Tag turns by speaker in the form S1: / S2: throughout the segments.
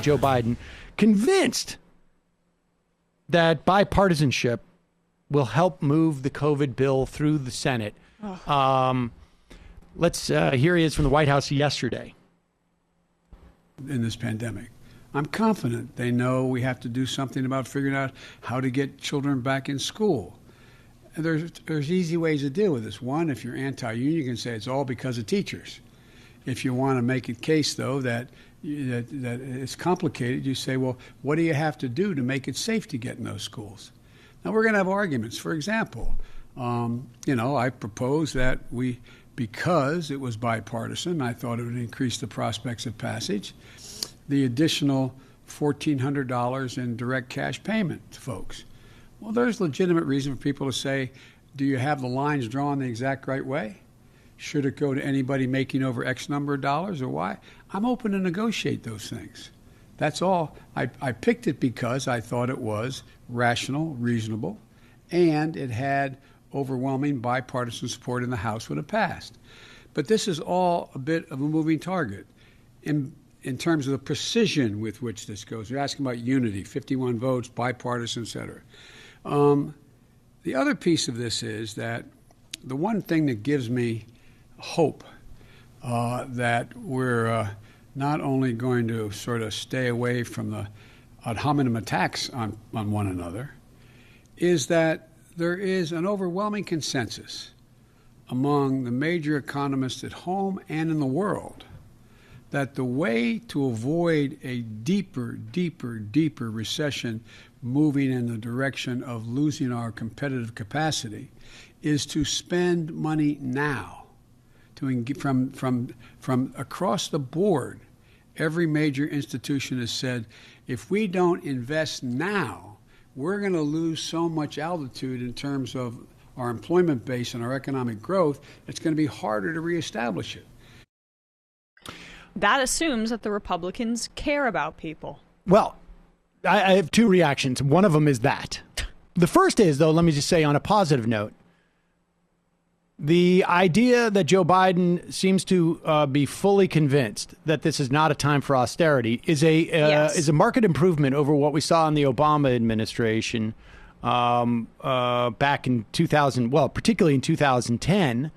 S1: Joe Biden, convinced that bipartisanship will help move the COVID bill through the Senate. Here he is from the White House yesterday.
S2: In this pandemic, I'm confident they know we have to do something about figuring out how to get children back in school. And there's easy ways to deal with this. One, if you're anti-union, you can say it's all because of teachers. If you want to make a case, though, that it's complicated, you say, well, what do you have to do to make it safe to get in those schools? Now, we're going to have arguments. For example, I propose that because it was bipartisan, I thought it would increase the prospects of passage, the additional $1,400 in direct cash payment to folks. Well, there's legitimate reason for people to say, do you have the lines drawn the exact right way? Should it go to anybody making over X number of dollars or why? I'm open to negotiate those things. That's all. I picked it because I thought it was rational, reasonable, and it had overwhelming bipartisan support in the House when it passed. But this is all a bit of a moving target in terms of the precision with which this goes. You're asking about unity, 51 votes, bipartisan, et cetera. The other piece of this is that the one thing that gives me hope that we're not only going to sort of stay away from the ad hominem attacks on one another is that there is an overwhelming consensus among the major economists at home and in the world that the way to avoid a deeper recession moving in the direction of losing our competitive capacity is to spend money now. From across the board, every major institution has said, if we don't invest now, we're going to lose so much altitude in terms of our employment base and our economic growth, it's going to be harder to reestablish it.
S3: That assumes that the Republicans care about people.
S1: Well, I have two reactions. One of them is that. The first is, though, let me just say on a positive note, the idea that Joe Biden seems to be fully convinced that this is not a time for austerity is a marked improvement over what we saw in the Obama administration back in 2000, well, particularly in 2010.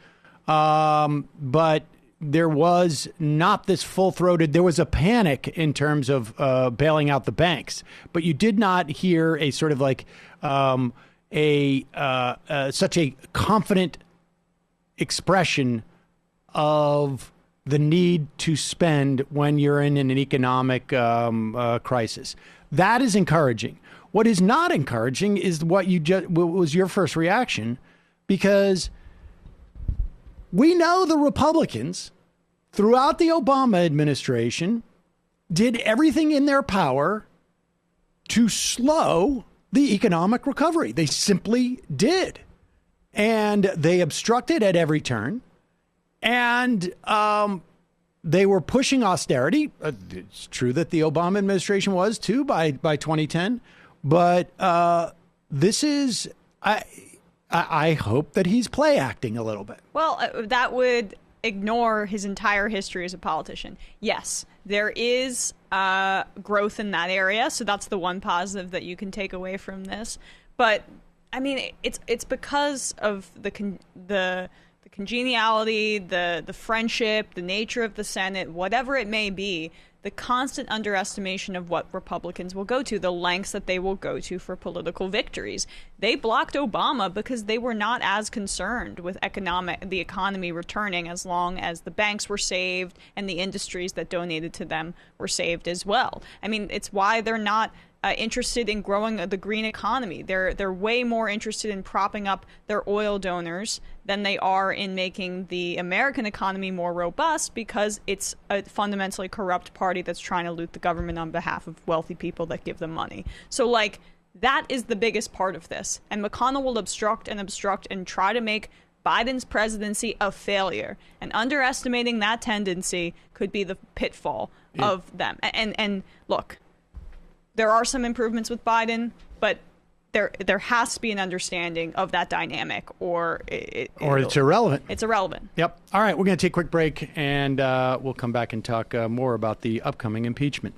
S1: But there was not this full-throated, there was a panic in terms of bailing out the banks, but you did not hear a sort of like such a confident expression of the need to spend when you're in an economic crisis. That is encouraging. What is not encouraging is what was your first reaction, because we know the Republicans throughout the Obama administration did everything in their power to slow the economic recovery. They simply did. And they obstructed at every turn. And they were pushing austerity. It's true that the Obama administration was, too, by 2010. But this is, I hope that he's play acting a little bit.
S3: Well, that would ignore his entire history as a politician. Yes, there is growth in that area. So that's the one positive that you can take away from this. But I mean, it's because of the congeniality, the friendship, the nature of the Senate, whatever it may be, the constant underestimation of what Republicans will go to, the lengths that they will go to for political victories. They blocked Obama because they were not as concerned with the economy returning as long as the banks were saved and the industries that donated to them were saved as well. I mean, it's why they're not interested in growing the green economy. They're way more interested in propping up their oil donors than they are in making the American economy more robust, because it's a fundamentally corrupt party that's trying to loot the government on behalf of wealthy people that give them money. So, like, that is the biggest part of this. And McConnell will obstruct and try to make Biden's presidency a failure. And underestimating that tendency could be the pitfall of them. And look, there are some improvements with Biden, but there has to be an understanding of that dynamic, or
S1: it's irrelevant.
S3: It's irrelevant.
S1: Yep. All right, we're going to take a quick break, and we'll come back and talk more about the upcoming impeachment.